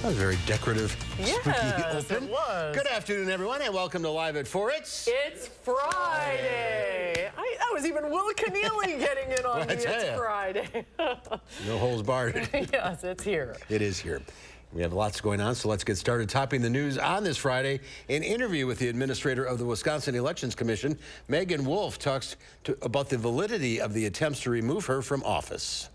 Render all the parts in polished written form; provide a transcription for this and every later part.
That was a very decorative, spooky Yes, open. it was. Good afternoon, everyone, and welcome to Live at 4. It's Friday. That was even Will Keneally getting in on me. It's Friday. No holes barred. Yes, it's here. It is here. We have lots going on, so let's get started. Topping the news on this Friday, an interview with the administrator of the Wisconsin Elections Commission, Megan Wolf, talks about the validity of the attempts to remove her from office.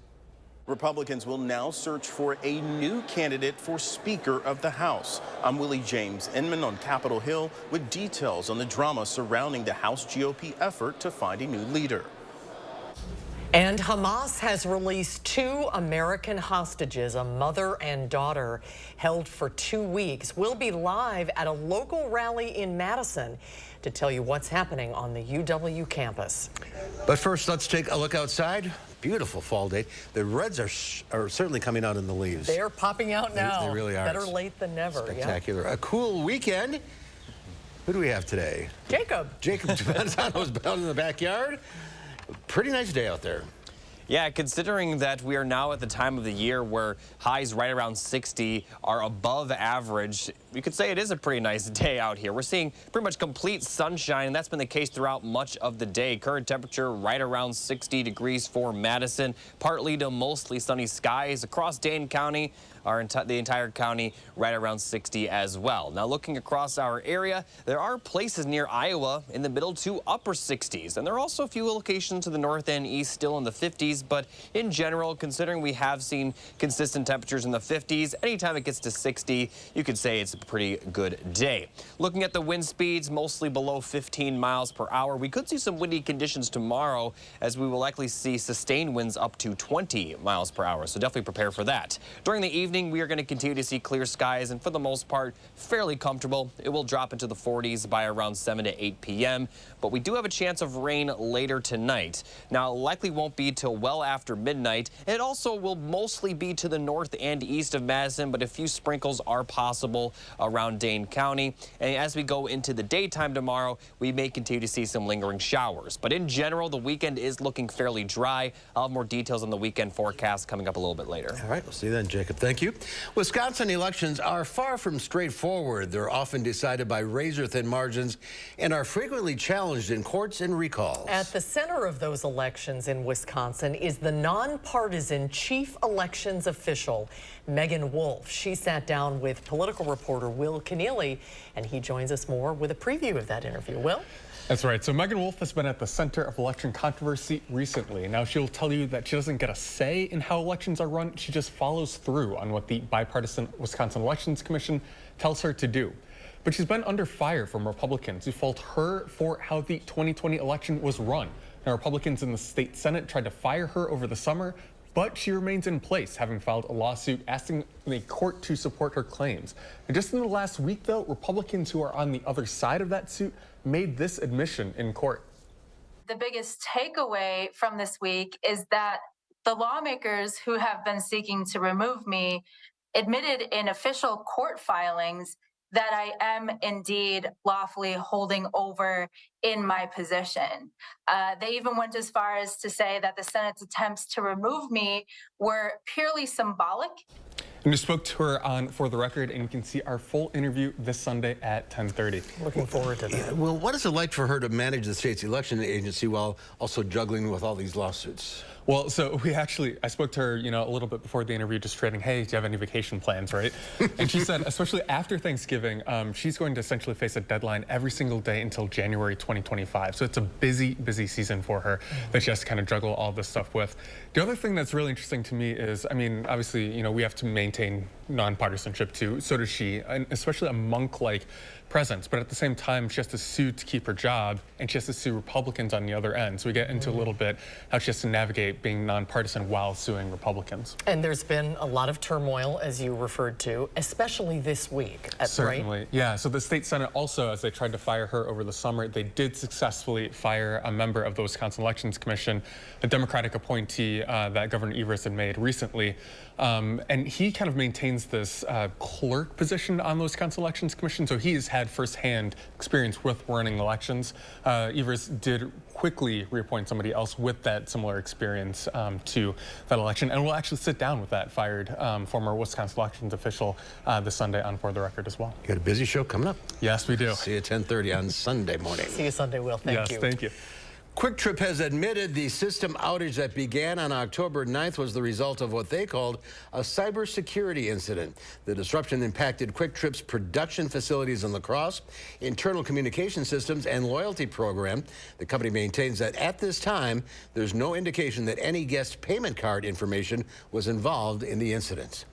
Republicans will now search for a new candidate for Speaker of the House. I'm Willie James Inman on Capitol Hill with details on the drama surrounding the House GOP effort to find a new leader. And Hamas has released 2 American hostages, a mother and daughter, held for 2 weeks. We'll be live at a local rally in Madison to tell you what's happening on the UW campus. But first, let's take a look outside. Beautiful fall day. The reds are certainly coming out in the leaves. They're popping out now. They really are. Better late than never. Spectacular. Yeah. A cool weekend. Who do we have today? Jacob. Jacob Giovanzano's out in the backyard. Pretty nice day out there. Yeah, considering that we are now at the time of the year where highs right around 60 are above average, you could say it is a pretty nice day out here. We're seeing pretty much complete sunshine, and that's been the case throughout much of the day. Current temperature right around 60 degrees for Madison, partly to mostly sunny skies across Dane County. The entire county right around 60 as well. Now looking across our area, there are places near Iowa in the middle to upper 60s, and there are also a few locations to the north and east still in the 50s, but in general, considering we have seen consistent temperatures in the 50s, anytime it gets to 60, you could say it's a pretty good day. Looking at the wind speeds, mostly below 15 miles per hour. We could see some windy conditions tomorrow, as we will likely see sustained winds up to 20 miles per hour, so definitely prepare for that. During the evening, we are going to continue to see clear skies and for the most part fairly comfortable. It will drop into the 40s by around 7 to 8 p.m. but we do have a chance of rain later tonight. Now likely won't be till well after midnight. It also will mostly be to the north and east of Madison, but a few sprinkles are possible around Dane County. And as we go into the daytime tomorrow, we may continue to see some lingering showers. But in general, the weekend is looking fairly dry. I'll have more details on the weekend forecast coming up a little bit later. All right, we'll see you then, Jacob. Thank you. Wisconsin elections are far from straightforward. They're often decided by razor-thin margins and are frequently challenged in courts and recalls. At the center of those elections in Wisconsin is the nonpartisan chief elections official, Megan Wolf. She sat down with political reporter Will Keneally, and he joins us more with a preview of that interview. Will? That's right. So Megan Wolf has been at the center of election controversy recently. Now she'll tell you that she doesn't get a say in how elections are run. She just follows through on what the bipartisan Wisconsin Elections Commission tells her to do. But she's been under fire from Republicans who fault her for how the 2020 election was run. Now Republicans in the state Senate tried to fire her over the summer, but she remains in place, having filed a lawsuit asking the court to support her claims. And just in the last week, though, Republicans who are on the other side of that suit made this admission in court. The biggest takeaway from this week is that the lawmakers who have been seeking to remove me admitted in official court filings that I am indeed lawfully holding over in my position. They even went as far as to say that the Senate's attempts to remove me were purely symbolic. And we spoke to her on For the Record, and you can see our full interview this Sunday at 10:30. Looking forward to that. Yeah, well, what is it like for her to manage the state's election agency while also juggling with all these lawsuits? Well, so I spoke to her, a little bit before the interview, just trading, hey, do you have any vacation plans, right? And she said, especially after Thanksgiving, she's going to essentially face a deadline every single day until January 2025. So it's a busy, busy season for her that she has to kind of juggle all this stuff with. The other thing that's really interesting to me is, obviously, we have to maintain nonpartisanship too. So does she, and especially a monk-like presence. But at the same time, she has to sue to keep her job, and she has to sue Republicans on the other end. So we get into a little bit how she has to navigate being nonpartisan while suing Republicans. And there's been a lot of turmoil, as you referred to, especially this week. Certainly, right? Yeah. So the state Senate also, as they tried to fire her over the summer, they did successfully fire a member of the Wisconsin Elections Commission, a Democratic appointee that Governor Evers had made recently. And he kind of maintains this clerk position on the Wisconsin Elections Commission. So he has had had firsthand experience with running elections. Evers did quickly reappoint somebody else with that similar experience to that election, and we'll actually sit down with that fired former Wisconsin elections official this Sunday on For the Record as well. You got a busy show coming up. Yes, we do. See you at 10:30 on Sunday morning. See you Sunday, Will. Thank you. Yes, thank you. Quick Trip has admitted the system outage that began on October 9th was the result of what they called a cybersecurity incident. The disruption impacted Quick Trip's production facilities in La Crosse, internal communication systems, and loyalty program. The company maintains that at this time, there's no indication that any guest payment card information was involved in the incident.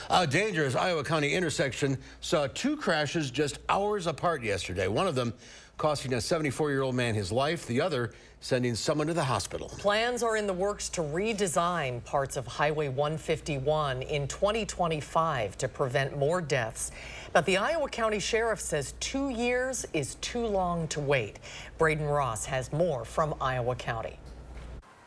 A dangerous Iowa County intersection saw two crashes just hours apart yesterday. One of them costing a 74-year-old man his life, the other sending someone to the hospital. Plans are in the works to redesign parts of Highway 151 in 2025 to prevent more deaths. But the Iowa County Sheriff says 2 years is too long to wait. Braden Ross has more from Iowa County.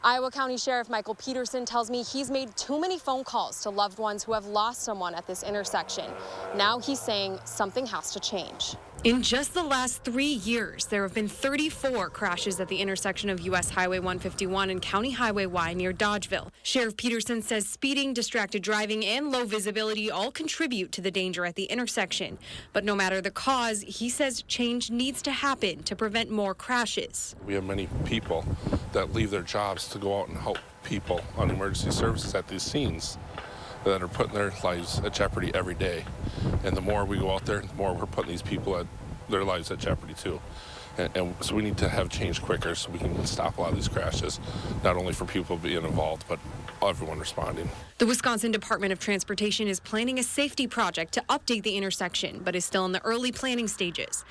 Iowa County Sheriff Michael Peterson tells me he's made too many phone calls to loved ones who have lost someone at this intersection. Now he's saying something has to change. In just the last 3 years, there have been 34 crashes at the intersection of U.S. Highway 151 and County Highway Y near Dodgeville. Sheriff Peterson says speeding, distracted driving, and low visibility all contribute to the danger at the intersection. But no matter the cause, he says change needs to happen to prevent more crashes. We have many people that leave their jobs to go out and help people on emergency services at these scenes that are putting their lives at jeopardy every day. And the more we go out there, the more we're putting these people at their lives at jeopardy too. And so we need to have change quicker so we can stop a lot of these crashes, not only for people being involved, but everyone responding. The Wisconsin Department of Transportation is planning a safety project to update the intersection, but is still in the early planning stages.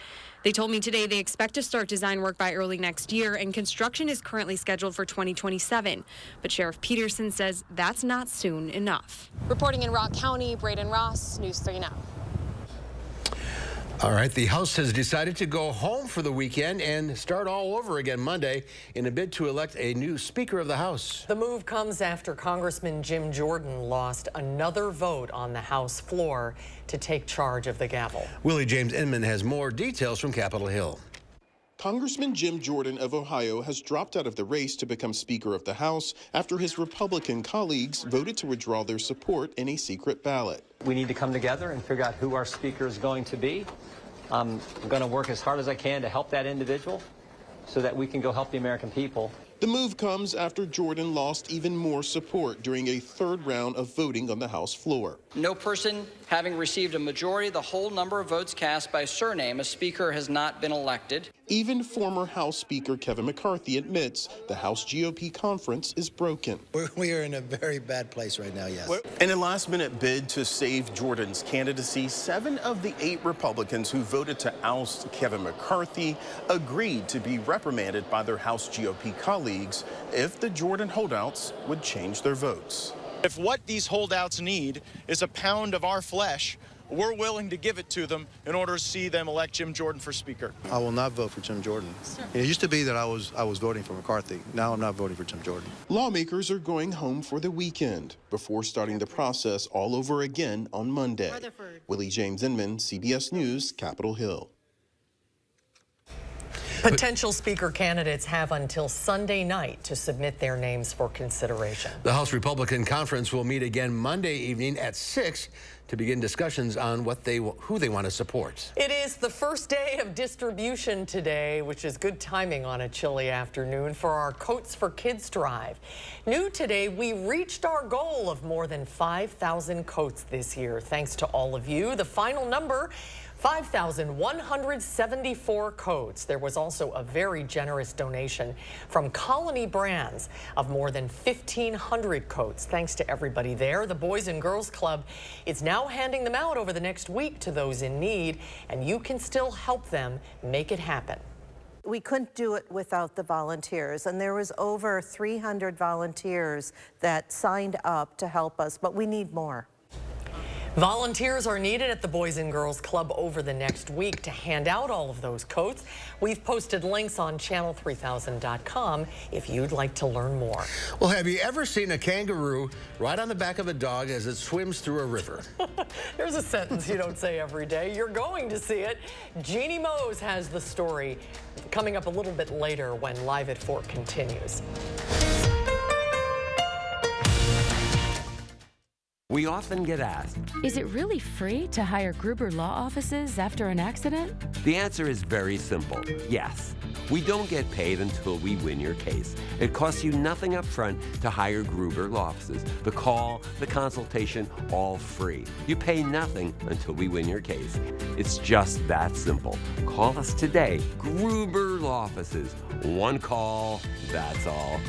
They told me today they expect to start design work by early next year, and construction is currently scheduled for 2027. But Sheriff Peterson says that's not soon enough. Reporting in Rock County, Braden Ross, News 3 Now. All right, the House has decided to go home for the weekend and start all over again Monday in a bid to elect a new Speaker of the House. The move comes after Congressman Jim Jordan lost another vote on the House floor to take charge of the gavel. Willie James Inman has more details from Capitol Hill. Congressman Jim Jordan of Ohio has dropped out of the race to become Speaker of the House after his Republican colleagues voted to withdraw their support in a secret ballot. We need to come together and figure out who our Speaker is going to be. I'm going to work as hard as I can to help that individual so that we can go help the American people. The move comes after Jordan lost even more support during a third round of voting on the House floor. No person having received a majority of the whole number of votes cast by surname, a speaker has not been elected. Even former House Speaker Kevin McCarthy admits the House GOP conference is broken. We are in a very bad place right now, yes. In a last-minute bid to save Jordan's candidacy, 7 of the 8 Republicans who voted to oust Kevin McCarthy agreed to be reprimanded by their House GOP colleagues if the Jordan holdouts would change their votes. If what these holdouts need is a pound of our flesh, we're willing to give it to them in order to see them elect Jim Jordan for Speaker. I will not vote for Jim Jordan. It used to be that I was voting for McCarthy. Now I'm not voting for Jim Jordan. Lawmakers are going home for the weekend before starting the process all over again on Monday. Willie James Inman, CBS News, Capitol Hill. Potential Speaker candidates have until Sunday night to submit their names for consideration. The House Republican Conference will meet again Monday evening at 6 to begin discussions on who they want to support. It is the first day of distribution today, which is good timing on a chilly afternoon for our Coats for Kids drive. New today, we reached our goal of more than 5,000 coats this year. Thanks to all of you. The final number, 5,174 coats. There was also a very generous donation from Colony Brands of more than 1,500 coats. Thanks to everybody there. The Boys and Girls Club is now handing them out over the next week to those in need, and you can still help them make it happen. We couldn't do it without the volunteers, and there was over 300 volunteers that signed up to help us, but we need more. Volunteers are needed at the Boys and Girls Club over the next week to hand out all of those coats. We've posted links on channel3000.com if you'd like to learn more. Well, have you ever seen a kangaroo ride on the back of a dog as it swims through a river? There's a sentence you don't say every day. You're going to see it. Jeannie Mose has the story coming up a little bit later when Live at 4 continues. We often get asked, is it really free to hire Gruber Law Offices after an accident? The answer is very simple, yes. We don't get paid until we win your case. It costs you nothing up front to hire Gruber Law Offices. The call, the consultation, all free. You pay nothing until we win your case. It's just that simple. Call us today, Gruber Law Offices. One call, that's all.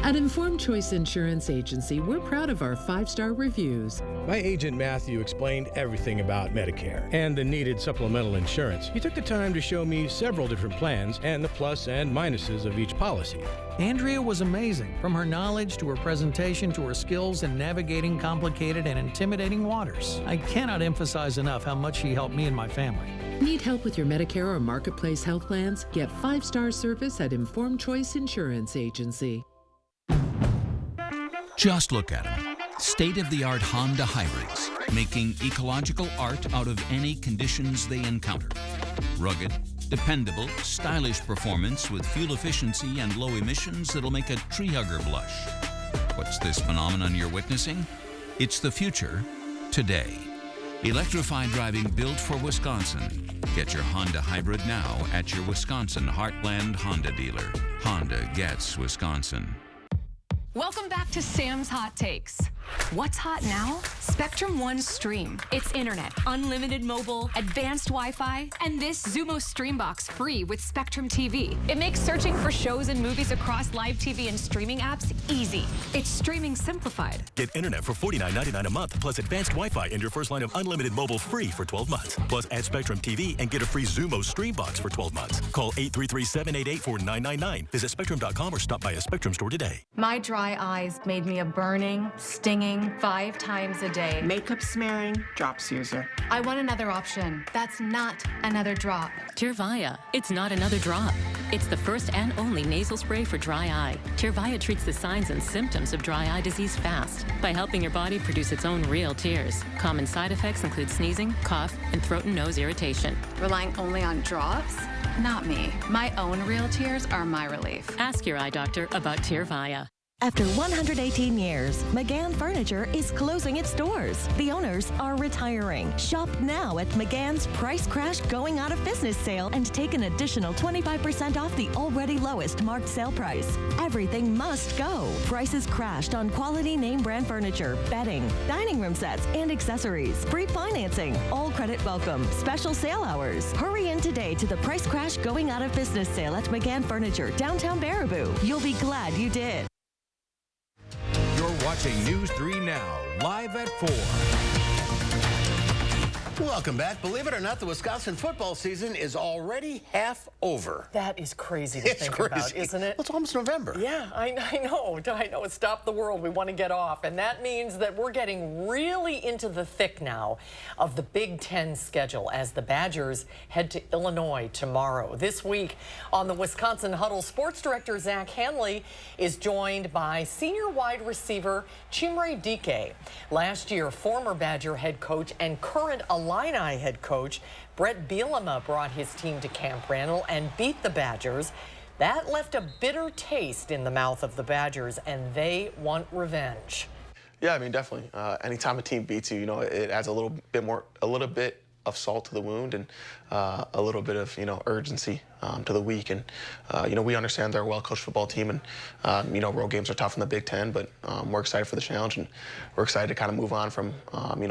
At Informed Choice Insurance Agency, we're proud of our 5-star reviews. My agent Matthew explained everything about Medicare and the needed supplemental insurance. He took the time to show me several different plans and the plus and minuses of each policy. Andrea was amazing, from her knowledge to her presentation to her skills in navigating complicated and intimidating waters. I cannot emphasize enough how much she helped me and my family. Need help with your Medicare or Marketplace health plans? Get 5-star service at Informed Choice Insurance Agency. Just look at them. State-of-the-art Honda hybrids, making ecological art out of any conditions they encounter. Rugged, dependable, stylish performance with fuel efficiency and low emissions that'll make a tree hugger blush. What's this phenomenon you're witnessing? It's the future, today. Electrified driving built for Wisconsin. Get your Honda hybrid now at your Wisconsin Heartland Honda dealer. Honda gets Wisconsin. Welcome back to Sam's Hot Takes. What's hot now? Spectrum One Stream. It's internet, unlimited mobile, advanced Wi-Fi, and this Xumo Streambox free with Spectrum TV. It makes searching for shows and movies across live TV and streaming apps easy. It's streaming simplified. Get internet for $49.99 a month, plus advanced Wi-Fi and your first line of unlimited mobile free for 12 months. Plus add Spectrum TV and get a free Xumo Streambox for 12 months. Call 833-788-4999. Visit Spectrum.com or stop by a Spectrum store today. My dry eyes made me a burning, stinging 5 times a day. Makeup smearing, drops user. I want another option. That's not another drop. Tyrvaya. It's not another drop. It's the first and only nasal spray for dry eye. Tyrvaya treats the signs and symptoms of dry eye disease fast by helping your body produce its own real tears. Common side effects include sneezing, cough, and throat and nose irritation. Relying only on drops? Not me. My own real tears are my relief. Ask your eye doctor about Tyrvaya. After 118 years, McGann Furniture is closing its doors. The owners are retiring. Shop now at McGann's Price Crash Going Out of Business sale and take an additional 25% off the already lowest marked sale price. Everything must go. Prices crashed on quality name brand furniture, bedding, dining room sets, and accessories. Free financing. All credit welcome. Special sale hours. Hurry in today to the Price Crash Going Out of Business sale at McGann Furniture, downtown Baraboo. You'll be glad you did. Watching News 3 Now, live at 4. Welcome back. Believe it or not, the Wisconsin football season is already half over. That is crazy to think about, isn't it? It's almost November. Yeah, I know. It's stop the world. We want to get off. And that means that we're getting really into the thick now of the Big Ten schedule as the Badgers head to Illinois tomorrow. This week on the Wisconsin Huddle, sports director Zach Hanley is joined by senior wide receiver Chimere Dike. Last year, former Badger head coach and current Illini head coach Brett Bielema brought his team to Camp Randall and beat the Badgers. That left a bitter taste in the mouth of the Badgers, and they want revenge. Yeah, I mean, definitely. Anytime a team beats you, it adds a little bit of salt to the wound and a little bit of, urgency to the week. And, we understand they're a well-coached football team, and, road games are tough in the Big Ten, but we're excited for the challenge, and we're excited to kind of move on from,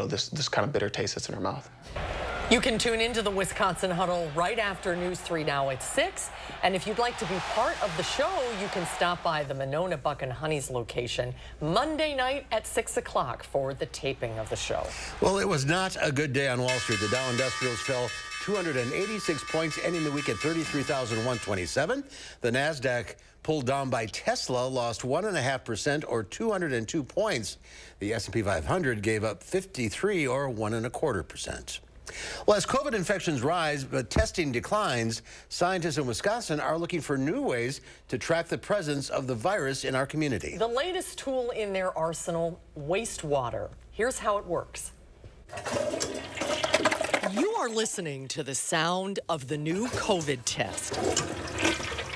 this kind of bitter taste that's in our mouth. You can tune into the Wisconsin Huddle right after News 3 Now at 6. And if you'd like to be part of the show, you can stop by the Monona Buck and Honey's location Monday night at 6 o'clock for the taping of the show. Well, it was not a good day on Wall Street. The Dow Industrials fell 286 points, ending the week at 33,127. The NASDAQ pulled down by Tesla, lost 1.5% or 202 points. The S&P 500 gave up 53 or 1.25%. Well, as COVID infections rise but testing declines, scientists in Wisconsin are looking for new ways to track the presence of the virus in our community. The latest tool in their arsenal, wastewater. Here's how it works. You are listening to the sound of the new COVID test.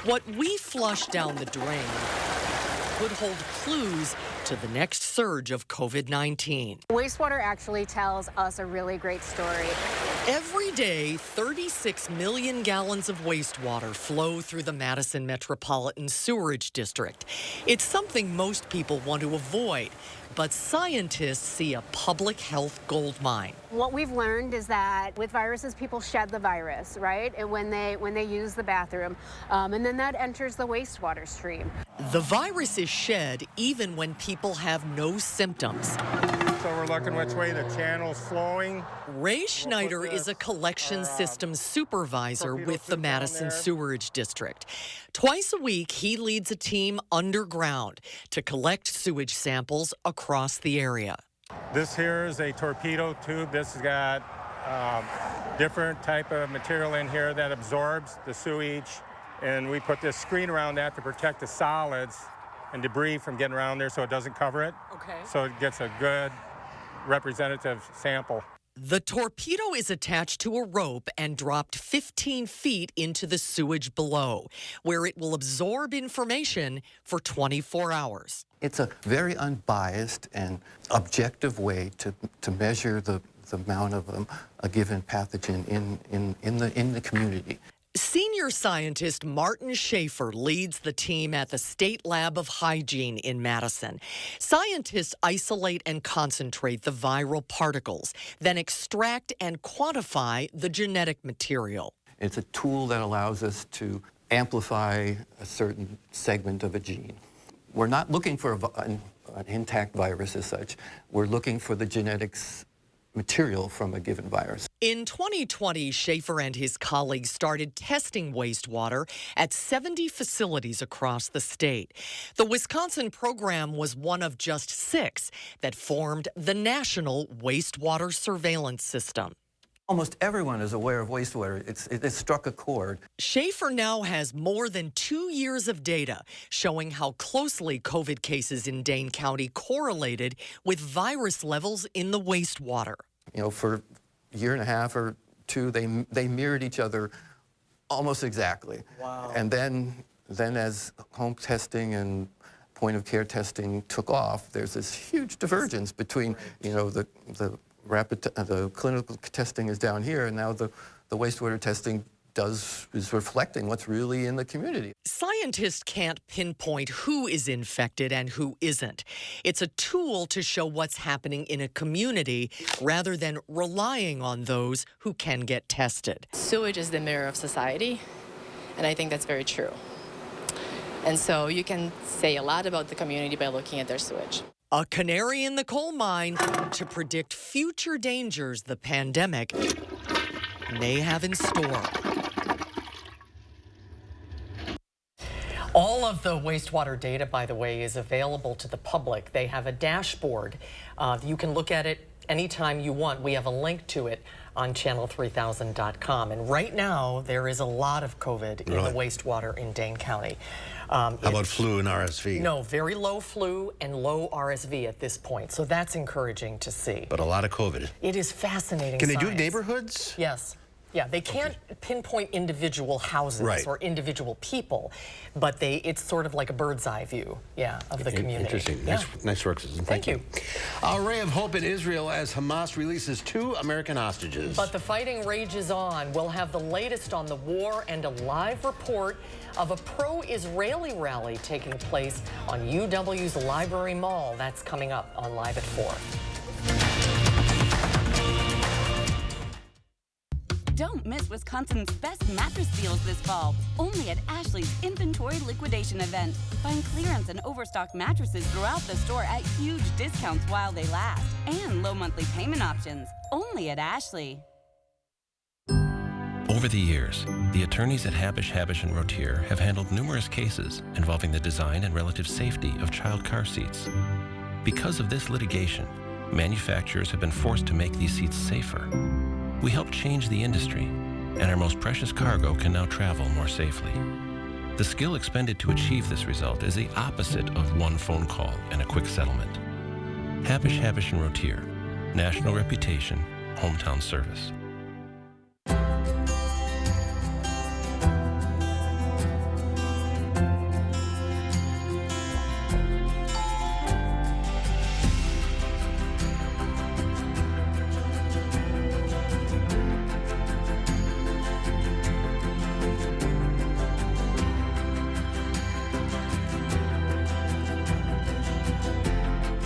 What we flush down the drain could hold clues to the next surge of COVID-19. Wastewater actually tells us a really great story. Every day, 36 million gallons of wastewater flow through the Madison Metropolitan Sewerage District. It's something most people want to avoid, but scientists see a public health goldmine. What we've learned is that with viruses, people shed the virus, right? And when they use the bathroom, and then that enters the wastewater stream. The virus is shed even when people have no symptoms. So we're looking which way the channel's flowing. Ray Schneider is a collection systems supervisor with the Madison Sewerage District. Twice a week, he leads a team underground to collect sewage samples across the area. This here is a torpedo tube. This has got different type of material in here that absorbs the sewage. And we put this screen around that to protect the solids and debris from getting around there so it doesn't cover it. Okay. So it gets a good representative sample. The torpedo is attached to a rope and dropped 15 feet into the sewage below, where it will absorb information for 24 hours. It's a very unbiased and objective way to measure the amount of a given pathogen in the community. Senior scientist Martin Schaefer leads the team at the State Lab of Hygiene in Madison. Scientists isolate and concentrate the viral particles, then extract and quantify the genetic material. It's a tool that allows us to amplify a certain segment of a gene. We're not looking for an intact virus as such. We're looking for the genetics material from a given virus. In 2020, Schaefer and his colleagues started testing wastewater at 70 facilities across the state. The Wisconsin program was one of just 6 that formed the National Wastewater Surveillance System. Almost everyone is aware of wastewater. It's struck a chord. Schaefer now has more than 2 years of data showing how closely COVID cases in Dane County correlated with virus levels in the wastewater. You know, for a year and a half or two, they mirrored each other almost exactly. Wow. And then as home testing and point-of-care testing took off, there's this huge divergence between, you know, the clinical testing is down here, and now the wastewater testing is reflecting what's really in the community. Scientists can't pinpoint who is infected and who isn't. It's a tool to show what's happening in a community rather than relying on those who can get tested. Sewage is the mirror of society, and I think that's very true. And so you can say a lot about the community by looking at their sewage. A canary in the coal mine to predict future dangers the pandemic may have in store. All of the wastewater data, by the way, is available to the public. They have a dashboard. You can look at it anytime you want. We have a link to it on channel3000.com. And right now, there is a lot of COVID in the wastewater in Dane County. How about flu and RSV? No, very low flu and low RSV at this point. So that's encouraging to see. But a lot of COVID. It is fascinating. Can they science. do neighborhoods? Yes. Yeah, they can't pinpoint individual houses or individual people, but it's sort of like a bird's eye view, of the community. Interesting. Yeah. Nice work, Susan. Thank you. A ray of hope in Israel as Hamas releases 2 American hostages. But the fighting rages on. We'll have the latest on the war and a live report of a pro-Israeli rally taking place on UW's Library Mall. That's coming up on Live at 4. Don't miss Wisconsin's best mattress deals this fall, only at Ashley's Inventory Liquidation event. Find clearance and overstock mattresses throughout the store at huge discounts while they last, and low monthly payment options, only at Ashley. Over the years, the attorneys at Habish, & Rotier have handled numerous cases involving the design and relative safety of child car seats. Because of this litigation, manufacturers have been forced to make these seats safer. We helped change the industry, and our most precious cargo can now travel more safely. The skill expended to achieve this result is the opposite of one phone call and a quick settlement. Habish, & Rotier, national reputation, hometown service.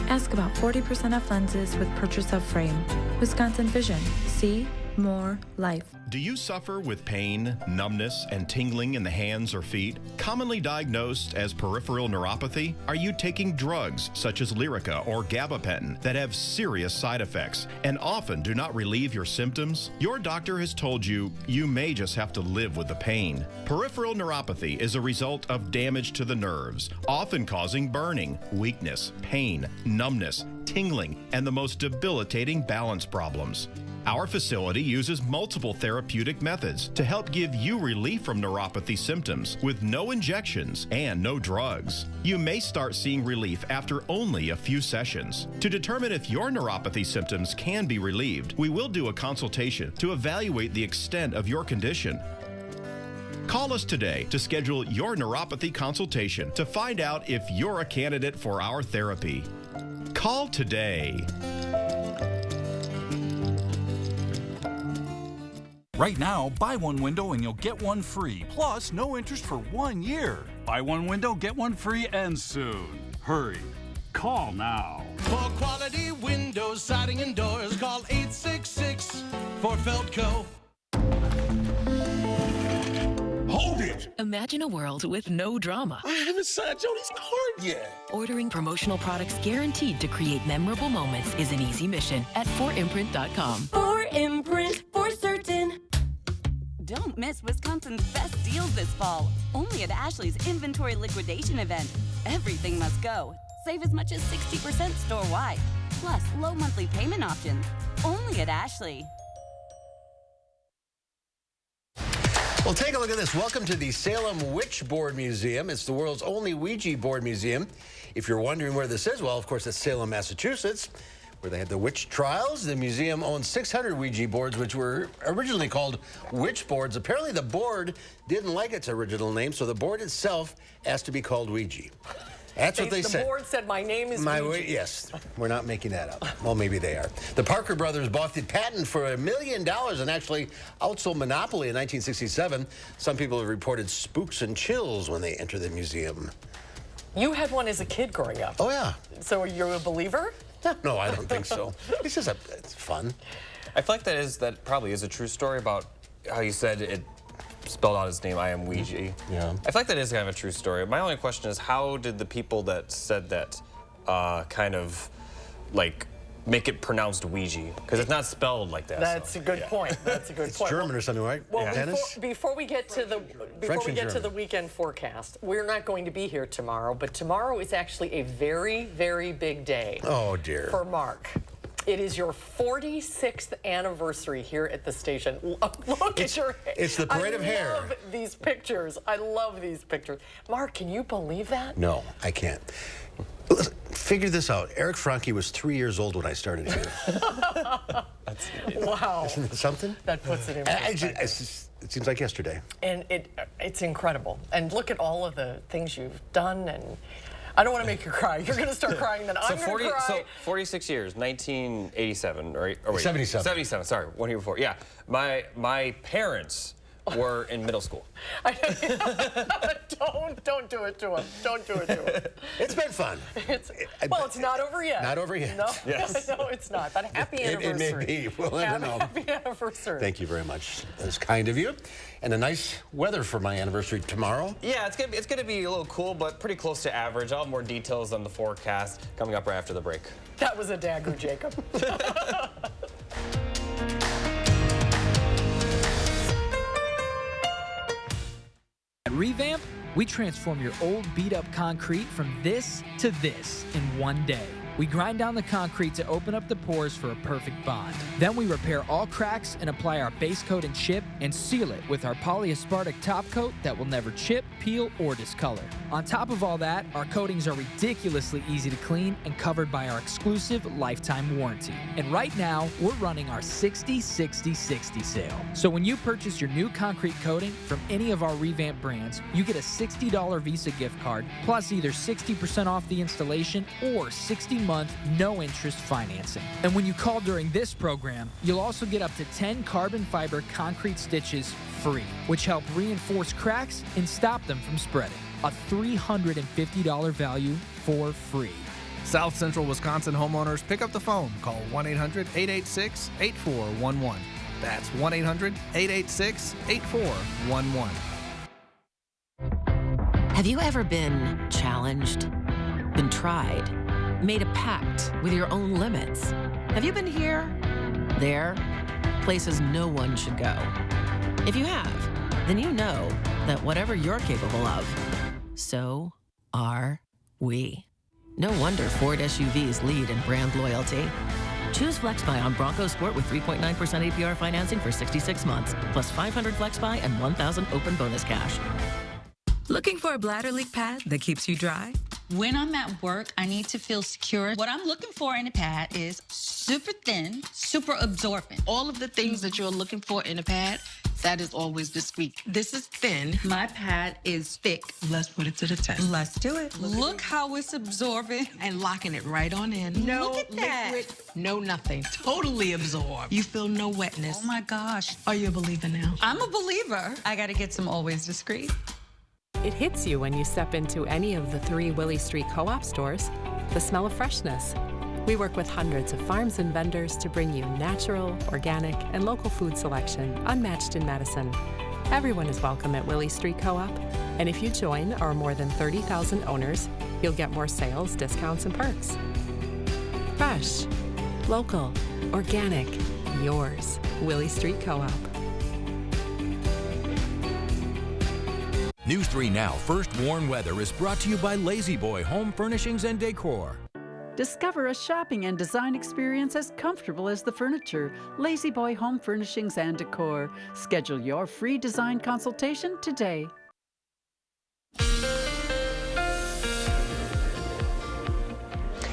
Ask about 40% off lenses with purchase of frame. Wisconsin Vision. See more life. Do you suffer with pain, numbness, and tingling in the hands or feet? Commonly diagnosed as peripheral neuropathy? Are you taking drugs such as Lyrica or gabapentin that have serious side effects and often do not relieve your symptoms? Your doctor has told you you may just have to live with the pain. Peripheral neuropathy is a result of damage to the nerves, often causing burning, weakness, pain, numbness, tingling, and the most debilitating balance problems. Our facility uses multiple therapeutic methods to help give you relief from neuropathy symptoms with no injections and no drugs. You may start seeing relief after only a few sessions. To determine if your neuropathy symptoms can be relieved, we will do a consultation to evaluate the extent of your condition. Call us today to schedule your neuropathy consultation to find out if you're a candidate for our therapy. Call today. Right now, buy one window and you'll get one free. Plus, no interest for 1 year. Buy one window, get one free, and soon. Hurry. Call now. For quality windows, siding, and doors, call 866 for Feldco. Hold it! Imagine a world with no drama. I haven't signed Jody's card yet. Ordering promotional products guaranteed to create memorable moments is an easy mission at 4imprint.com. 4imprint, for certain. Don't miss Wisconsin's best deals this fall. Only at Ashley's inventory liquidation event. Everything must go. Save as much as 60% store-wide. Plus, low monthly payment options. Only at Ashley. Well, take a look at this. Welcome to the Salem Witch Board Museum. It's the world's only Ouija board museum. If you're wondering where this is, well, of course, it's Salem, Massachusetts, where they had the witch trials. The museum owns 600 Ouija boards, which were originally called witch boards. Apparently, the board didn't like its original name, so the board itself asked to be called Ouija. That's what they said. The board said, my name is Ouija. Yes, we're not making that up. Well, maybe they are. The Parker brothers bought the patent for $1 million and actually outsold Monopoly in 1967. Some people have reported spooks and chills when they enter the museum. You had one as a kid growing up. Oh, yeah. So you're a believer? No, I don't think so. It's fun. I feel like that probably is a true story about how you said it spelled out his name, I am Ouija. Yeah. I feel like that is kind of a true story. My only question is, how did the people that said that kind of like make it pronounced Ouija? Because it's not spelled like that. That's a good point. That's a good point. It's German or something, right? Well, Dennis? before we get to the weekend forecast, we're not going to be here tomorrow, but tomorrow is actually a very, very big day. Oh dear. For Mark. It is your 46th anniversary here at the station. Look at your hair. It's the parade of hair. I love these pictures. I love these pictures. Mark, can you believe that? No, I can't. Listen, figure this out. Eric Franke was 3 years old when I started here. Wow. Isn't that something? That puts it in perspective. It seems like yesterday. And it's incredible. And look at all of the things you've done, and I don't want to make you cry. You're going to start crying, then I'm going to cry. So 46 years, 1987, right? Or wait, 77. 77, sorry, 1 year before. Yeah, my parents were in middle school. Don't do it to him. Don't do it to him. It's been fun. It's not over yet. Not over yet. No, yes. No, it's not. But happy anniversary. It may be. We'll never know. Happy anniversary. Thank you very much. That's kind of you. And a nice weather for my anniversary tomorrow. Yeah, it's gonna be a little cool, but pretty close to average. I'll have more details on the forecast coming up right after the break. That was a dagger, Jacob. At Revamp, we transform your old beat-up concrete from this to this in one day. We grind down the concrete to open up the pores for a perfect bond. Then we repair all cracks and apply our base coat and chip and seal it with our polyaspartic top coat that will never chip, peel, or discolor. On top of all that, our coatings are ridiculously easy to clean and covered by our exclusive lifetime warranty. And right now, we're running our 60-60-60 sale. So when you purchase your new concrete coating from any of our Revamp brands, you get a $60 Visa gift card, plus either 60% off the installation or 60-month no-interest financing. And when you call during this program, you'll also get up to 10 carbon fiber concrete stitches free, which help reinforce cracks and stop them from spreading. A $350 value for free. South Central Wisconsin homeowners, pick up the phone. Call 1-800-886-8411. That's 1-800-886-8411. Have you ever been challenged? Been tried? Made a pact with your own limits? Have you been here? There? Places no one should go. If you have, then you know that whatever you're capable of, so are we. No wonder Ford SUVs lead in brand loyalty. Choose FlexBuy on Bronco Sport with 3.9% APR financing for 66 months, plus 500 FlexBuy and 1,000 open bonus cash. Looking for a bladder leak pad that keeps you dry? When I'm at work, I need to feel secure. What I'm looking for in a pad is super thin, super absorbent. All of the things that you're looking for in a pad, that is always discreet. This is thin. My pad is thick. Let's put it to the test. Let's do it. Look how it's absorbent. And locking it right on in. No Look at that. Liquid, no nothing. Totally absorbed. You feel no wetness. Oh my gosh. Are you a believer now? I'm a believer. I gotta get some Always Discreet. It hits you when you step into any of the 3 Willie Street Co-op stores. The smell of freshness. We work with hundreds of farms and vendors to bring you natural, organic, and local food selection unmatched in Madison. Everyone is welcome at Willie Street Co-op, and if you join our more than 30,000 owners, you'll get more sales, discounts, and perks. Fresh, local, organic, yours. Willie Street Co-op. News 3 Now First Warn Weather is brought to you by Lazy Boy Home Furnishings and Decor. Discover a shopping and design experience as comfortable as the furniture. Lazy Boy Home Furnishings and Decor. Schedule your free design consultation today.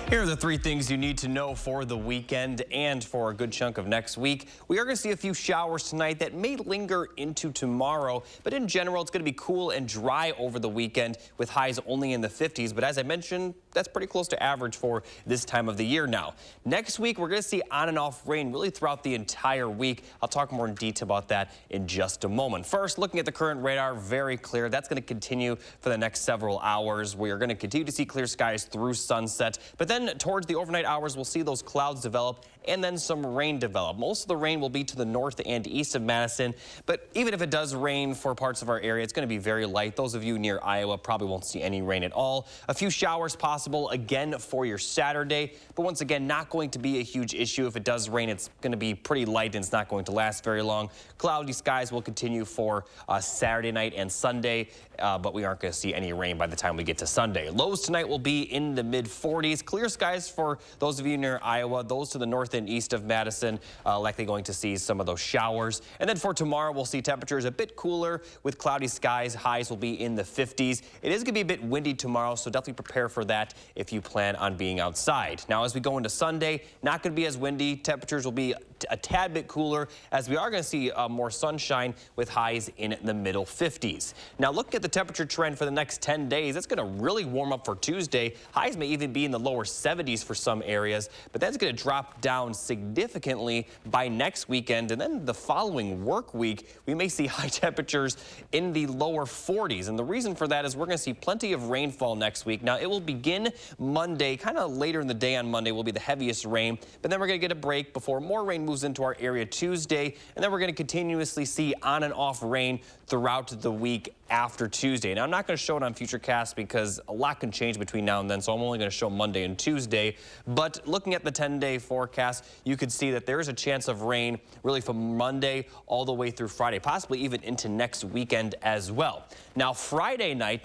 Here are the 3 things you need to know for the weekend and for a good chunk of next week. We are going to see a few showers tonight that may linger into tomorrow, but in general, it's going to be cool and dry over the weekend with highs only in the 50s. But as I mentioned, that's pretty close to average for this time of the year now. Next week, we're going to see on and off rain really throughout the entire week. I'll talk more in detail about that in just a moment. First, looking at the current radar, very clear. That's going to continue for the next several hours. We are going to continue to see clear skies through sunset, but then towards the overnight hours, we'll see those clouds develop and then some rain develop. Most of the rain will be to the north and east of Madison, but even if it does rain for parts of our area, it's going to be very light. Those of you near Iowa probably won't see any rain at all. A few showers possible again for your Saturday, but once again, not going to be a huge issue. If it does rain, it's going to be pretty light and it's not going to last very long. Cloudy skies will continue for Saturday night and Sunday, but we aren't going to see any rain by the time we get to Sunday. Lows tonight will be in the mid-40s. Clear skies for those of you near Iowa. Those to the north and east of Madison, likely going to see some of those showers. And then for tomorrow, we'll see temperatures a bit cooler with cloudy skies. Highs will be in the 50s. It is going to be a bit windy tomorrow, so definitely prepare for that if you plan on being outside. Now, as we go into Sunday, not going to be as windy. Temperatures will be a tad bit cooler as we are going to see more sunshine with highs in the middle 50s. Now, looking at the temperature trend for the next 10 days, it's going to really warm up for Tuesday. Highs may even be in the lower 70s for some areas, but that's going to drop down significantly by next weekend. And then the following work week, we may see high temperatures in the lower 40s. And the reason for that is we're going to see plenty of rainfall next week. Now, it will begin Monday, kind of later in the day on Monday will be the heaviest rain, but then we're going to get a break before more rain moves into our area Tuesday, and then we're going to continuously see on and off rain throughout the week after Tuesday. Now, I'm not going to show it on Futurecast because a lot can change between now and then, so I'm only going to show Monday and Tuesday. But looking at the 10-day forecast, you could see that there is a chance of rain really from Monday all the way through Friday, possibly even into next weekend as well. Now,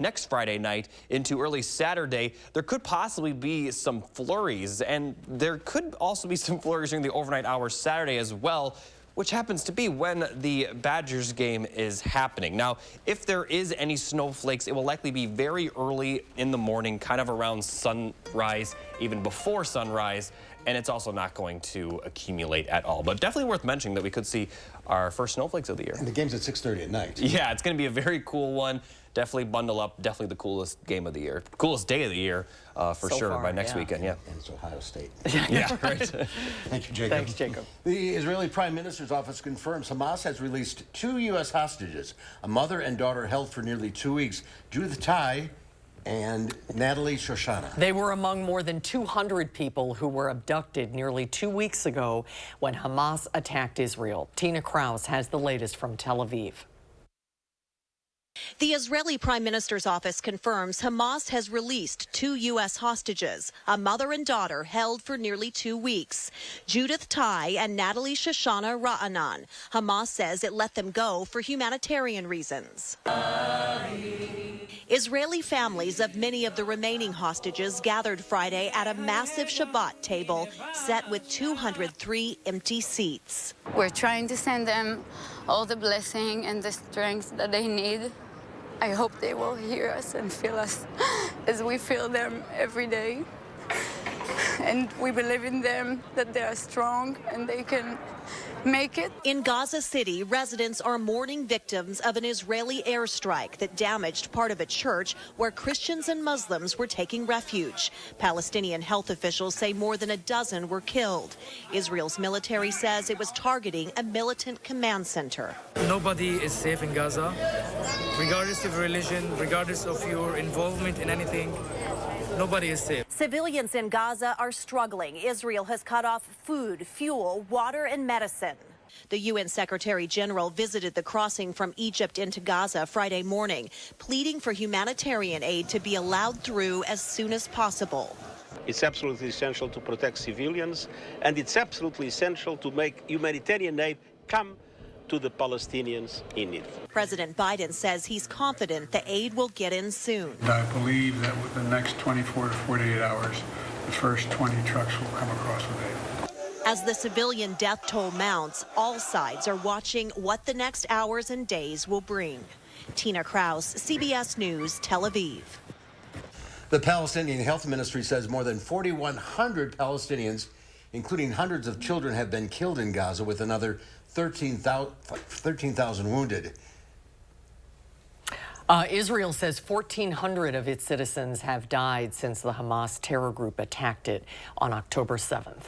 next Friday night into early Saturday, there could possibly be some flurries, and there could also be some flurries during the overnight hours Saturday as well, which happens to be when the Badgers game is happening. Now, if there is any snowflakes, it will likely be very early in the morning, kind of around sunrise, even before sunrise, and it's also not going to accumulate at all. But definitely worth mentioning that we could see our first snowflakes of the year. And the game's at 6:30 at night. Yeah, it's going to be a very cool one. Definitely bundle up. Definitely the coolest game of the year. Coolest day of the year, for sure, by next weekend. Yeah. And it's Ohio State. Yeah, right. Thank you, Jacob. Thanks, Jacob. The Israeli Prime Minister's office confirms Hamas has released 2 U.S. hostages, a mother and daughter held for nearly 2 weeks, Judith Tai and Natalie Shoshana. They were among more than 200 people who were abducted nearly 2 weeks ago when Hamas attacked Israel. Tina Kraus has the latest from Tel Aviv. The Israeli Prime Minister's office confirms Hamas has released 2 U.S. hostages, a mother and daughter held for nearly 2 weeks, Judith Tai and Natalie Shoshana Ra'anan. Hamas says it let them go for humanitarian reasons. Israeli families of many of the remaining hostages gathered Friday at a massive Shabbat table set with 203 empty seats. We're trying to send them all the blessing and the strength that they need. I hope they will hear us and feel us as we feel them every day. And we believe in them, that they are strong and they can make it. In Gaza City, residents are mourning victims of an Israeli airstrike that damaged part of a church where Christians and Muslims were taking refuge. Palestinian health officials say more than a dozen were killed. Israel's military says it was targeting a militant command center. Nobody is safe in Gaza, regardless of religion, regardless of your involvement in anything. Nobody is safe. Civilians in Gaza are struggling. Israel has cut off food, fuel, water, and medicine. The UN Secretary General visited the crossing from Egypt into Gaza Friday morning, pleading for humanitarian aid to be allowed through as soon as possible. It's absolutely essential to protect civilians, and it's absolutely essential to make humanitarian aid come to the Palestinians in need. President Biden says he's confident the aid will get in soon. I believe that within the next 24 to 48 hours, the first 20 trucks will come across with aid. As the civilian death toll mounts, all sides are watching what the next hours and days will bring. Tina Kraus, CBS News, Tel Aviv. The Palestinian Health Ministry says more than 4,100 Palestinians, including hundreds of children, have been killed in Gaza, with another 13,000 wounded. Israel says 1,400 of its citizens have died since the Hamas terror group attacked it on October 7th.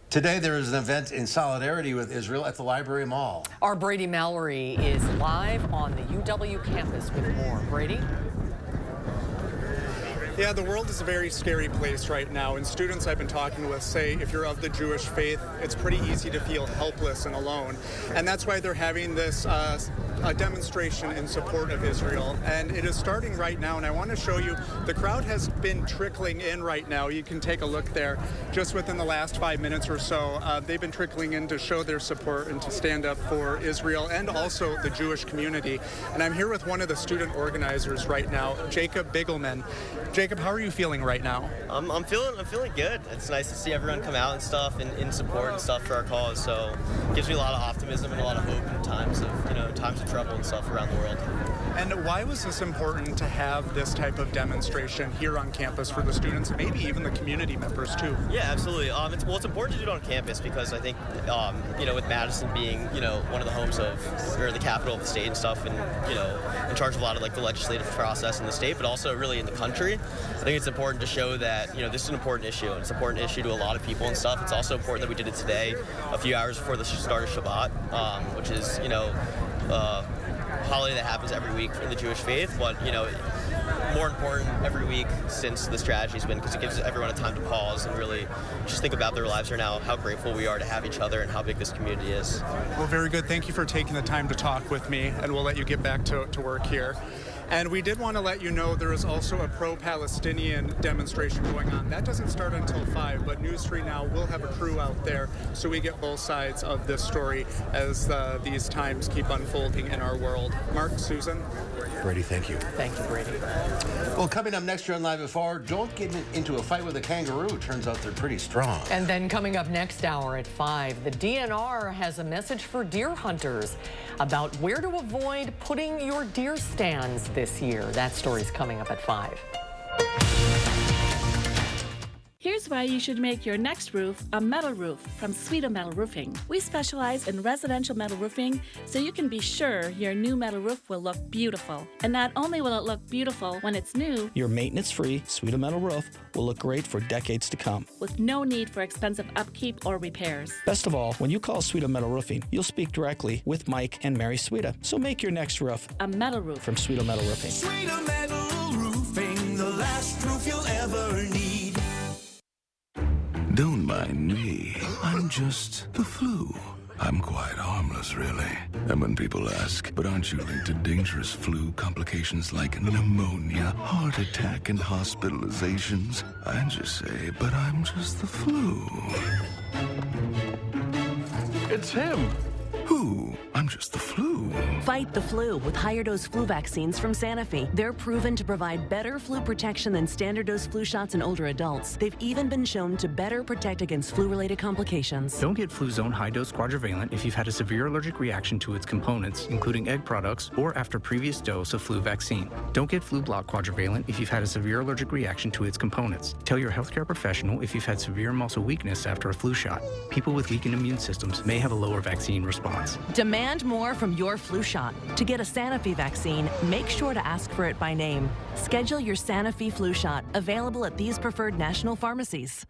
Today there is an event in solidarity with Israel at the Library Mall. Our Brady Mallory is live on the UW campus with more. Brady? Yeah, the world is a very scary place right now, and students I've been talking with say if you're of the Jewish faith, it's pretty easy to feel helpless and alone. And that's why they're having this a demonstration in support of Israel. And it is starting right now, and I want to show you, the crowd has been trickling in right now. You can take a look there. Just within the last 5 minutes or so, they've been trickling in to show their support and to stand up for Israel and also the Jewish community. And I'm here with one of the student organizers right now, Jacob Bigelman. Jacob, how are you feeling right now? I'm feeling good. It's nice to see everyone come out and stuff and in support and stuff for our cause. So it gives me a lot of optimism and a lot of hope in times of trouble and stuff around the world. And why was this important to have this type of demonstration here on campus for the students, maybe even the community members too? Yeah, absolutely. It's important to do it on campus because I think, with Madison being, one of the homes of, or the capital of the state and stuff, and, in charge of a lot of the legislative process in the state, but also really in the country, I think it's important to show that, this is an important issue, and it's an important issue to a lot of people and stuff. It's also important that we did it today, a few hours before the start of Shabbat, which is, holiday that happens every week in the Jewish faith, but more important every week since the strategy's been, because it gives everyone a time to pause and really just think about their lives right now, how grateful we are to have each other and how big this community is. Well, very good. Thank you for taking the time to talk with me, and we'll let you get back to work here. And we did want to let you know there is also a pro-Palestinian demonstration going on. That doesn't start until 5, but News 3 Now will have a crew out there, so we get both sides of this story as these times keep unfolding in our world. Mark, Susan? Brady, thank you. Thank you, Brady. Well, coming up next year on Live at 4, don't get into a fight with a kangaroo. Turns out they're pretty strong. And then coming up next hour at 5, the DNR has a message for deer hunters about where to avoid putting your deer stands this year. That story's coming up at 5. Here's why you should make your next roof a metal roof from Sweeto Metal Roofing. We specialize in residential metal roofing, so you can be sure your new metal roof will look beautiful. And not only will it look beautiful when it's new, your maintenance-free Sweeto Metal roof will look great for decades to come, with no need for expensive upkeep or repairs. Best of all, when you call Sweeto Metal Roofing, you'll speak directly with Mike and Mary Sweeto. So make your next roof a metal roof from Sweeto Metal Roofing. Sweeto Metal Roofing, the last roof you'll ever need. Don't mind me. I'm just the flu. I'm quite harmless, really. And when people ask, but aren't you linked to dangerous flu complications like pneumonia, heart attack, and hospitalizations? I just say, but I'm just the flu. It's him. Who? I'm just the flu. Fight the flu with higher dose flu vaccines from Sanofi. They're proven to provide better flu protection than standard dose flu shots in older adults. They've even been shown to better protect against flu-related complications. Don't get Fluzone high-dose quadrivalent if you've had a severe allergic reaction to its components, including egg products, or after previous dose of flu vaccine. Don't get Flu-Block quadrivalent if you've had a severe allergic reaction to its components. Tell your healthcare professional if you've had severe muscle weakness after a flu shot. People with weakened immune systems may have a lower vaccine response. Demand more from your flu shot. To get a Sanofi vaccine, make sure to ask for it by name. Schedule your Sanofi flu shot, available at these preferred national pharmacies.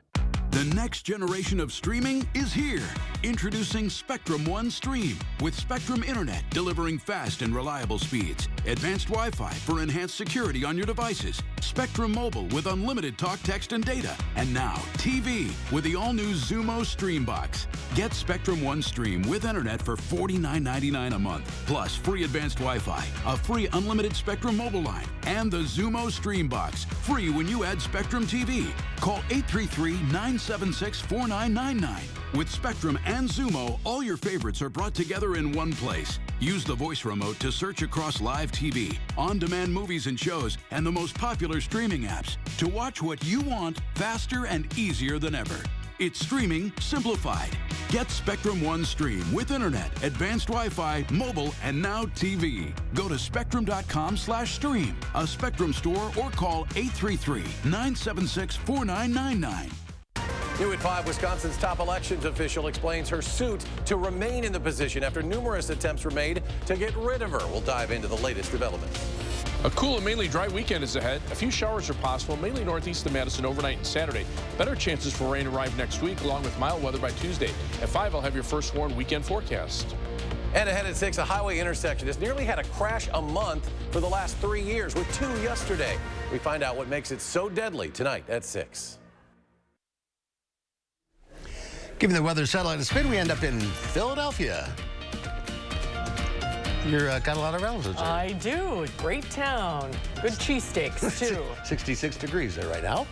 The next generation of streaming is here. Introducing Spectrum One Stream with Spectrum Internet, delivering fast and reliable speeds, advanced Wi-Fi for enhanced security on your devices, Spectrum Mobile with unlimited talk, text, and data, and now TV with the all-new Xumo Stream Box. Get Spectrum One Stream with Internet for $49.99 a month, plus free advanced Wi-Fi, a free unlimited Spectrum Mobile line, and the Xumo Stream Box, free when you add Spectrum TV. Call 833-976-4999. With Spectrum and Xumo, all your favorites are brought together in one place. Use the voice remote to search across live TV, on-demand movies and shows, and the most popular streaming apps to watch what you want faster and easier than ever. It's streaming simplified. Get Spectrum One Stream with Internet, advanced Wi-Fi, mobile, and now TV. Go to spectrum.com/stream, a Spectrum store, or call 833-976-4999. New at 5, Wisconsin's top elections official explains her suit to remain in the position after numerous attempts were made to get rid of her. We'll dive into the latest developments. A cool and mainly dry weekend is ahead. A few showers are possible, mainly northeast of Madison overnight and Saturday. Better chances for rain arrive next week, along with mild weather by Tuesday. At 5, I'll have your first warned weekend forecast. And ahead at 6, a highway intersection has nearly had a crash a month for the last 3 years, with 2 yesterday. We find out what makes it so deadly tonight at 6. Given the weather satellite a spin, we end up in Philadelphia. You've got a lot of relatives there. I do. Great town. Good cheesesteaks, too. 66 degrees there right now.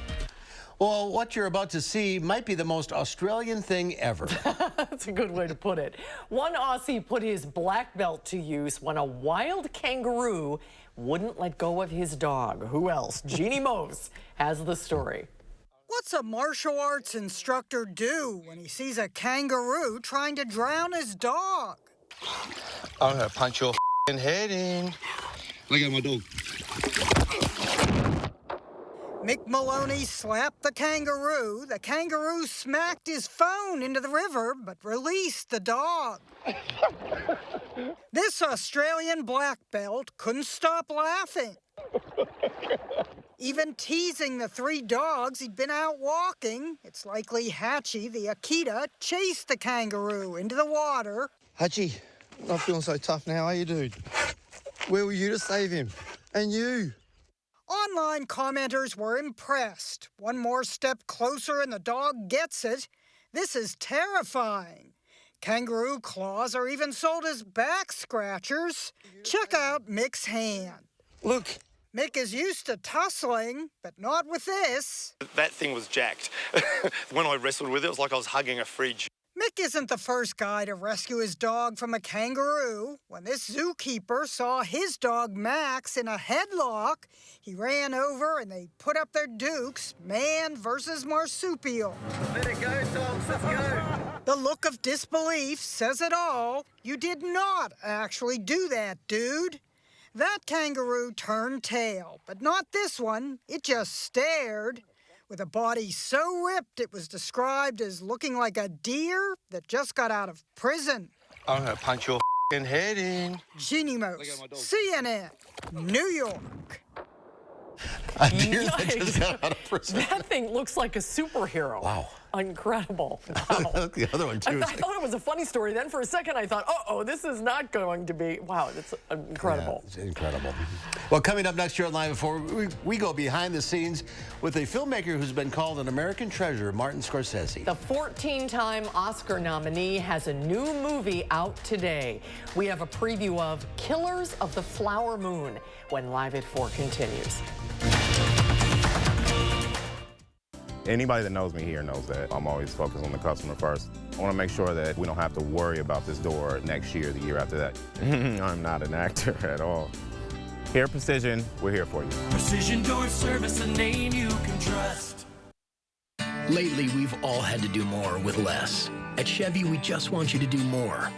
Well, what you're about to see might be the most Australian thing ever. That's a good way to put it. One Aussie put his black belt to use when a wild kangaroo wouldn't let go of his dog. Who else? Jeannie Mose has the story. What's a martial arts instructor do when he sees a kangaroo trying to drown his dog? I'm gonna punch your head in. Look at my dog. Mick Maloney slapped the kangaroo. The kangaroo smacked his phone into the river, but released the dog. This Australian black belt couldn't stop laughing. Even teasing the 3 dogs he'd been out walking. It's likely Hatchie, the Akita, chased the kangaroo into the water. Hatchie, not feeling so tough now, are you, dude? Where were you to save him? And you? Online commenters were impressed. One more step closer and the dog gets it. This is terrifying. Kangaroo claws are even sold as back scratchers. Check out Mick's hand. Look. Mick is used to tussling, but not with this. That thing was jacked. When I wrestled with it, it was like I was hugging a fridge. Mick isn't the first guy to rescue his dog from a kangaroo. When this zookeeper saw his dog Max in a headlock, he ran over and they put up their dukes, man versus marsupial. Let it go, dogs, let's go. The look of disbelief says it all. You did not actually do that, dude. That kangaroo turned tail, but not this one. It just stared. With a body so ripped it was described as looking like a deer that just got out of prison. I'm gonna punch your head in. Jeannie Mose, CNN, New York. A deer that just got out of prison. That thing looks like a superhero. Wow. Incredible. Wow. The other one, too. I thought it was a funny story. Then for a second, I thought, uh-oh, this is not going to be. Wow, that's incredible. Yeah, it's incredible. Well, coming up next year on Live Before, we go behind the scenes with a filmmaker who's been called an American treasure, Martin Scorsese. The 14-time Oscar nominee has a new movie out today. We have a preview of Killers of the Flower Moon when Live at 4 continues. Anybody that knows me here knows that I'm always focused on the customer first. I want to make sure that we don't have to worry about this door next year, the year after that. I'm not an actor at all. Here, Precision, we're here for you. Precision Door Service, a name you can trust. Lately, we've all had to do more with less. At Chevy, we just want you to do more.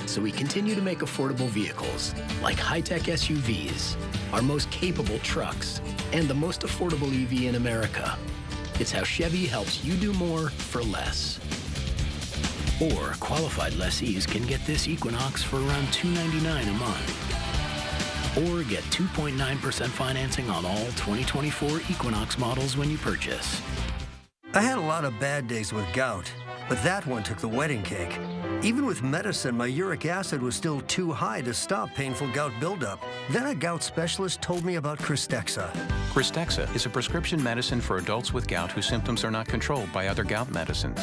So we continue to make affordable vehicles, like high-tech SUVs, our most capable trucks, and the most affordable EV in America. It's how Chevy helps you do more for less. Or qualified lessees can get this Equinox for around $299 a month. Or get 2.9% financing on all 2024 Equinox models when you purchase. I had a lot of bad days with gout, but that one took the wedding cake. Even with medicine, my uric acid was still too high to stop painful gout buildup. Then a gout specialist told me about Cristexa. Cristexa is a prescription medicine for adults with gout whose symptoms are not controlled by other gout medicines.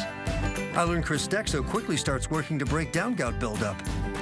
I learned Cristexa quickly starts working to break down gout buildup.